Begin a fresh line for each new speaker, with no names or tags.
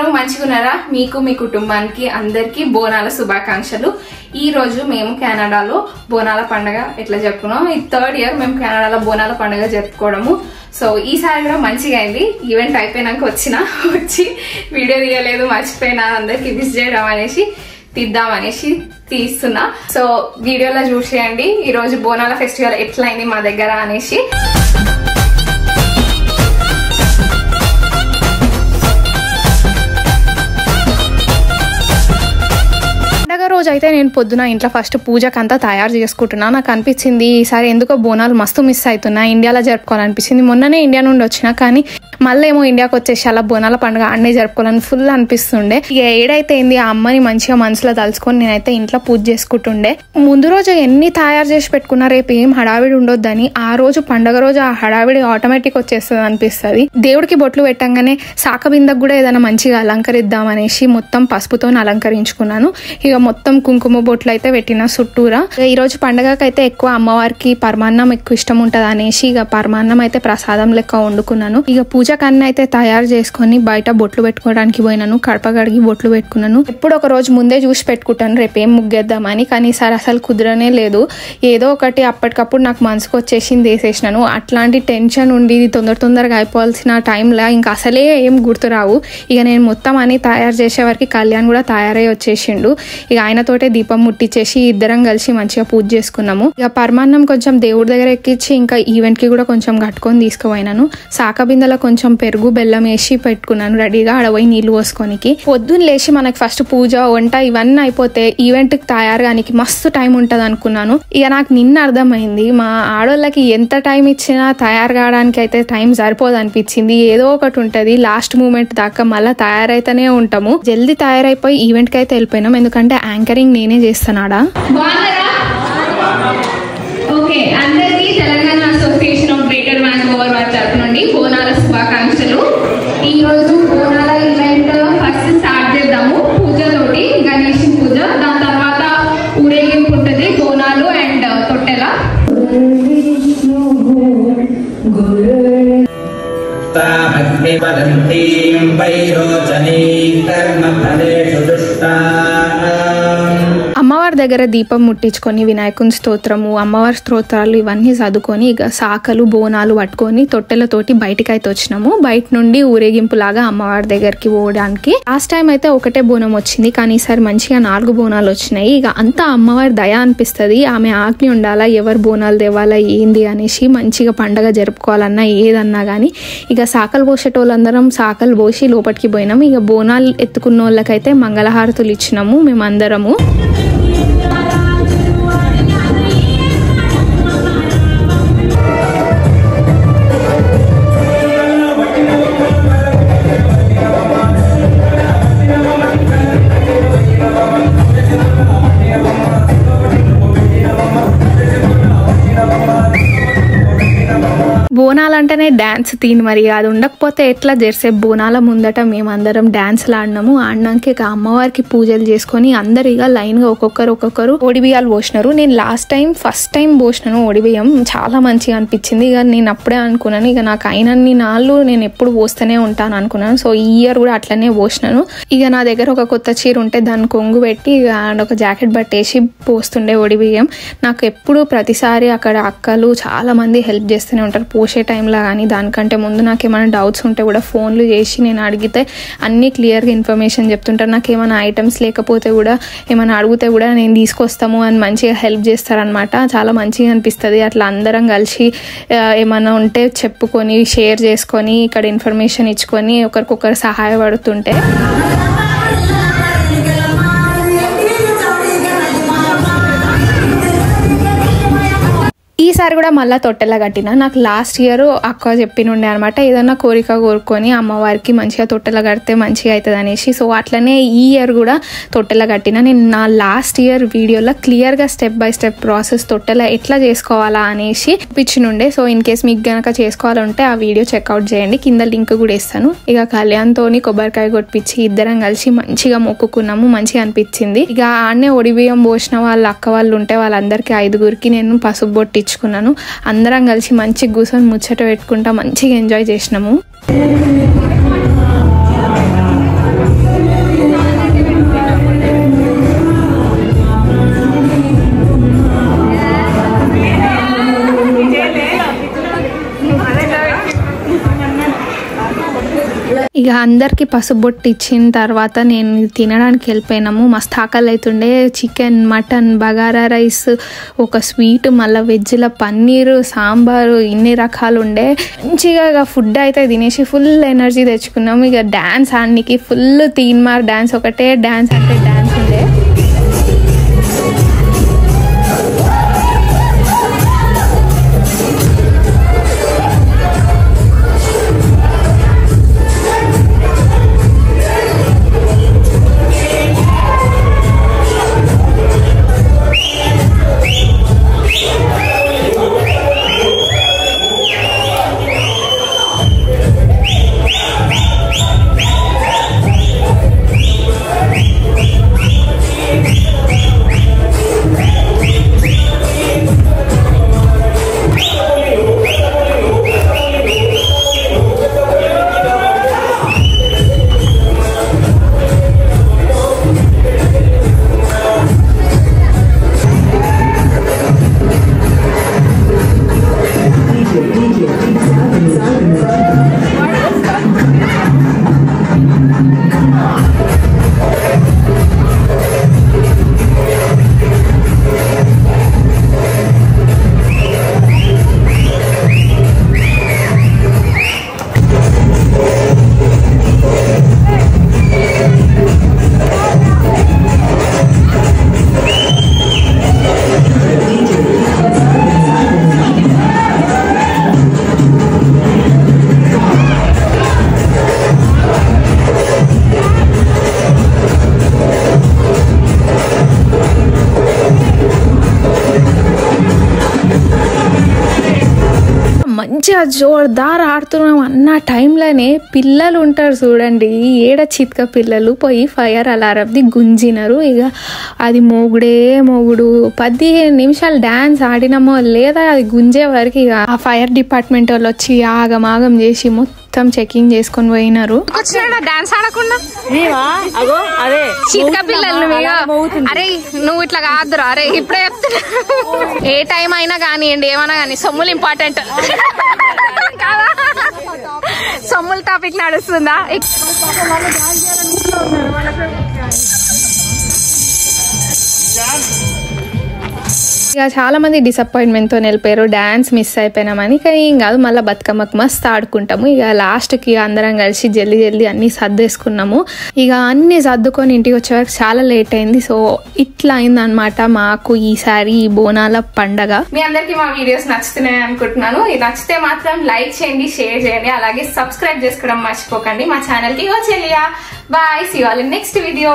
అందరూ మంచిగున్నారా? మీకు మీ కుటుంబానికి అందరికీ బోనాల శుభాకాంక్షలు. ఈ రోజు మేము కెనడాలో బోనాల పండుగ ఎట్లా జరుపుకున్నాం. ఈ 3rd ఇయర్ మేము కెనడాలో బోనాల పండుగ జరుపుకోవడము. సో ఈసారి కూడా మంచిగా అయింది. ఈవెంట్ అయిపోయినాక వచ్చి వీడియో తీయలేదు, మర్చిపోయినా, అందరికి విష్ చేయడం అనేసి తీద్దామనేసి తీస్తున్నా. సో వీడియోలో చూసేయండి ఈ రోజు బోనాల ఫెస్టివల్ ఎట్లా అయింది మా దగ్గర అనేసి. రోజు అయితే నేను పొద్దున ఇంట్లో ఫస్ట్ పూజకంతా తయారు చేసుకుంటున్నా. నాకు అనిపించింది ఈసారి ఎందుకో బోనాలు మస్తు మిస్ అవుతున్నా, ఇండియాలో జరుపుకోవాలనిపించింది. మొన్ననే ఇండియా నుండి వచ్చినా, కానీ మళ్ళీ ఏమో ఇండియాకి వచ్చేసి అలా బోనాల పండుగ అన్నీ జరుపుకోవాలని ఫుల్ అనిపిస్తుండే. ఇక ఏడైతే ఏంది ఆ అమ్మని మంచిగా మనసులో తలుచుకొని నేనైతే ఇంట్లో పూజ చేసుకుంటుండే. ముందు రోజు ఎన్ని తయారు చేసి పెట్టుకున్నా రేపు ఏం హడావిడి ఉండొద్దని, ఆ రోజు పండుగ రోజు ఆ హడావిడి ఆటోమేటిక్ వచ్చేస్తుంది అనిపిస్తుంది. దేవుడికి బొట్లు పెట్టంగానే సాకబిందకు కూడా ఏదైనా మంచిగా అలంకరిద్దాం అనేసి మొత్తం పసుపుతో అలంకరించుకున్నాను. ఇక మొత్తం కుంకుమ బొట్లు అయితే పెట్టిన చుట్టూరా. ఈ రోజు పండుగకైతే ఎక్కువ అమ్మవారికి పరమాన్నం ఎక్కువ ఇష్టం ఉంటది అనేసి ఇక పరమాన్నం అయితే ప్రసాదం లెక్క వండుకున్నాను. ఇక పూజ కన్నా అయితే తయారు చేసుకొని బయట బొట్లు పెట్టుకోవడానికి పోయినాను. కడప కడిగి బొట్లు పెట్టుకున్నాను. ఎప్పుడు ఒక రోజు ముందే చూసి పెట్టుకుంటాను రేపేం ముగ్గేద్దామని, కానీ ఈసారి అసలు కుదరనే లేదు. ఏదో ఒకటి అప్పటికప్పుడు నాకు మనసుకు వచ్చేసింది వేసేసినాను. అట్లాంటి టెన్షన్ ఉండి తొందరగా అయిపోవాల్సిన టైంలో ఇంకా అసలే ఏం గుర్తురావు. ఇక నేను మొత్తం అని తయారు చేసే వరకు కళ్యాణ్ కూడా తయారై వచ్చేసిండు. ఇక ఆయనతోటే దీపం ముట్టించేసి ఇద్దరం కలిసి మంచిగా పూజ చేసుకున్నాము. ఇక పరమాన్నం కొంచెం దేవుడి దగ్గర ఎక్కించి ఇంకా ఈవెంట్ కి కూడా కొంచెం కట్టుకొని తీసుకుపోయినాను. సాకబిందలో కొంచెం పెరుగు బెల్లం వేసి పెట్టుకున్నాను రెడీగా, ఆడపోయి నీళ్లు పోసుకోనికి. పొద్దున్న లేచి మనకి ఫస్ట్ పూజ వంట ఇవన్నీ అయిపోతే ఈవెంట్ కి తయారుగానికి మస్తు టైం ఉంటది అనుకున్నాను. ఇక నాకు నిన్న అర్థమైంది మా ఆడోళ్ళకి ఎంత టైం ఇచ్చినా తయారు కావడానికి అయితే టైం సరిపోదు అనిపించింది. ఏదో ఒకటి ఉంటది, లాస్ట్ మూమెంట్ దాకా మళ్ళీ తయారైతేనే ఉంటాము. జల్దీ తయారైపోయి ఈవెంట్ కి అయితే వెళ్ళిపోయినాం, ఎందుకంటే యాంకరింగ్ నేనే చేస్తున్నాడా. ఓకే, అందరికీ Telangana association of greater Vancouver వారి తరపు నుండి బోనాల శుభాకాంక్షలు. ఈ రోజు బోనాల ఈవెంట్ ఫస్ట్ స్టార్ట్ చేద్దాము పూజతోటి, గణేష్ పూజ. దాని తర్వాత ఊరేగింపు ఉంటుంది, బోనాలు అండ్ తొట్టెల. అమ్మవారి దగ్గర దీపం ముట్టించుకొని వినాయకుని స్తోత్రము, అమ్మవారి స్తోత్రాలు ఇవన్నీ చదువుకొని ఇక సాకలు బోనాలు పట్టుకొని తొట్టెలతోటి బయటికి అయితే వచ్చినాము. బయట నుండి ఊరేగింపు లాగా అమ్మవారి దగ్గరికి పోవడానికి. లాస్ట్ టైం అయితే ఒకటే బోనం వచ్చింది, కానీ ఈసారి మంచిగా 4 బోనాలు వచ్చినాయి. ఇక అంతా అమ్మవారి దయ అనిపిస్తుంది. ఆమె ఆజ్ఞ ఉండాలా, ఎవరు బోనాలు తేవాలా ఏంది అనేసి మంచిగా పండగ జరుపుకోవాలన్నా ఏదన్నా కానీ ఇక సాకలు పోసేటోళ్ళందరం సాకలు పోసి లోపలికి పోయినాం. ఇక బోనాలు ఎత్తుకున్న వాళ్ళకైతే మంగళహారతులు ఇచ్చినాము మేమందరము. బోనాలంటేనే డాన్స్ తీన్, మరి అది ఉండకపోతే ఎట్లా. జెర్సే బోనాల ముందట మేమందరం డాన్స్లు ఆడినాక ఇక అమ్మవారికి పూజలు చేసుకొని అందరు ఇక లైన్ గా ఒక్కొక్కరు ఒడిబియ్యాలు పోసినారు. నేను ఫస్ట్ టైం పోసినాను ఒడిబియ్యం, చాలా మంచిగా అనిపించింది. ఇక నేను అప్పుడే అనుకున్నాను ఇక నాకు అయినన్ని నాళ్ళు నేను ఎప్పుడు పోస్తూనే ఉంటాను అనుకున్నాను. సో ఈ ఇయర్ కూడా అట్లనే పోసినాను. ఇక నా దగ్గర ఒక కొత్త చీర ఉంటే దాన్ని కొంగు పెట్టి ఇక ఒక జాకెట్ పట్టేసి పోస్తుండే ఒడిబియ్యం. నాకు ఎప్పుడు ప్రతిసారి అక్కడ అక్కలు చాలా మంది హెల్ప్ చేస్తూనే ఉంటారు పోసే టైంలో. కానీ దానికంటే ముందు నాకు ఏమైనా డౌట్స్ ఉంటే కూడా ఫోన్లు చేసి నేను అడిగితే అన్ని క్లియర్గా ఇన్ఫర్మేషన్ చెప్తుంటారు. నాకు ఏమైనా ఐటమ్స్ లేకపోతే కూడా ఏమైనా అడిగితే కూడా నేను తీసుకొస్తాము అని మంచిగా హెల్ప్ చేస్తారనమాట. చాలా మంచిగా అనిపిస్తుంది అట్లా అందరం కలిసి ఏమైనా ఉంటే చెప్పుకొని షేర్ చేసుకొని ఇక్కడ ఇన్ఫర్మేషన్ ఇచ్చుకొని ఒకరికొకరు సహాయపడుతుంటే. ఈసారి కూడా మళ్ళీ తొట్టెలా కట్టిన. నాకు లాస్ట్ ఇయర్ అక్క చెప్పినుండే అనమాట, ఏదన్నా కోరిక కోరుకొని అమ్మవారికి మంచిగా తొట్టెలా కడితే మంచిగా అవుతుంది అనేసి. సో అట్లనే ఈ ఇయర్ కూడా తొట్టెలా కట్టిన. నేను నా లాస్ట్ ఇయర్ వీడియోలో క్లియర్గా స్టెప్ బై స్టెప్ ప్రాసెస్ తొట్టెలా ఎట్లా చేసుకోవాలా అనేసి చూపించినుండే. సో ఇన్ కేస్ మీకు గనక చేసుకోవాలంటే ఆ వీడియో చెక్అవుట్ చేయండి, కింద లింక్ కూడా ఇస్తాను. ఇక కళ్యాణ్తో కొబ్బరికాయ కొట్టించి ఇద్దరం కలిసి మంచిగా మొక్కుకున్నాము, మంచిగా అనిపించింది. ఇక ఆడనే ఒడిబియ్యం పోసిన వాళ్ళ అక్క వాళ్ళు ఉంటే వాళ్ళందరికీ 5గురికి నేను పసుపు బొట్టించుకున్నాను. అందరం కలిసి మంచిగా కూర్చొని ముచ్చట పెట్టుకుంటా మంచిగా ఎంజాయ్ చేసినాము. ఇక అందరికి పసుబొట్టు ఇచ్చిన తర్వాత నేను తినడానికి వెళ్ళిపోయినాము. మస్తు ఆకలి అవుతుండే. చికెన్, మటన్, బగారా రైస్, ఒక స్వీట్, మళ్ళీ వెజ్లో పన్నీరు, సాంబారు, ఇన్ని రకాలు ఉండే. మంచిగా ఇక ఫుడ్ అయితే తినేసి ఫుల్ ఎనర్జీ తెచ్చుకున్నాము. ఇక డ్యాన్స్ ఆడడానికి ఫుల్ తీన్మార్ డ్యాన్స్, ఒకటే డ్యాన్స్ అంటే డ్యాన్స్ ఉండే. మంచిగా జోర్దార్ ఆడుతున్నాం అన్న టైంలోనే పిల్లలు ఉంటారు చూడండి, ఏడ చిత్క పిల్లలు పోయి ఫైర్ అలారంది గుంజినారు. ఇక అది మోగుడే మోగుడు. 15 నిమిషాలు డ్యాన్స్ ఆడినామో లేదా అది గుంజే వరకు ఇక ఆ ఫైర్ డిపార్ట్మెంట్ వాళ్ళు వచ్చి ఆగమాగం చేసి మొత్తం చెకింగ్ చేసుకొని పోయినారు. డాన్స్ ఆడకుండా చిత్క పిల్లలు అరే నువ్వు ఇట్లా కాదురా, అరే ఇప్పుడే చెప్తున్నా. ఏ టైం అయినా కానివ్వండి, ఏమన్నా కానీ సొమ్ములు ఇంపార్టెంట్. సొమ్ముల టాపిక్ నడుస్తుందా? ఇక చాలా మంది డిసప్పాయింట్మెంట్తో వెళ్ళిపోయారు, డ్యాన్స్ మిస్ అయిపోయినామని. కానీ ఏం కాదు, మళ్ళీ బతుకమ్మకు మస్తు ఆడుకుంటాము. ఇక లాస్ట్కి అందరం కలిసి జల్దీ అన్నీ సర్దేసుకున్నాము. ఇక అన్నీ సర్దుకొని ఇంటికి వచ్చేవరకు చాలా లేట్ అయింది. సో ఇట్లా అయిందనమాట మాకు ఈసారి ఈ బోనాల పండగ. మీ అందరికి మా వీడియోస్ నచ్చుతున్నాయి అనుకుంటున్నాను. ఇది నచ్చితే మాత్రం లైక్ చేయండి, షేర్ చేయండి, అలాగే సబ్స్క్రైబ్ చేసుకోవడం మర్చిపోకండి మా ఛానల్కి. చెల్లియా bye, see you all in next video.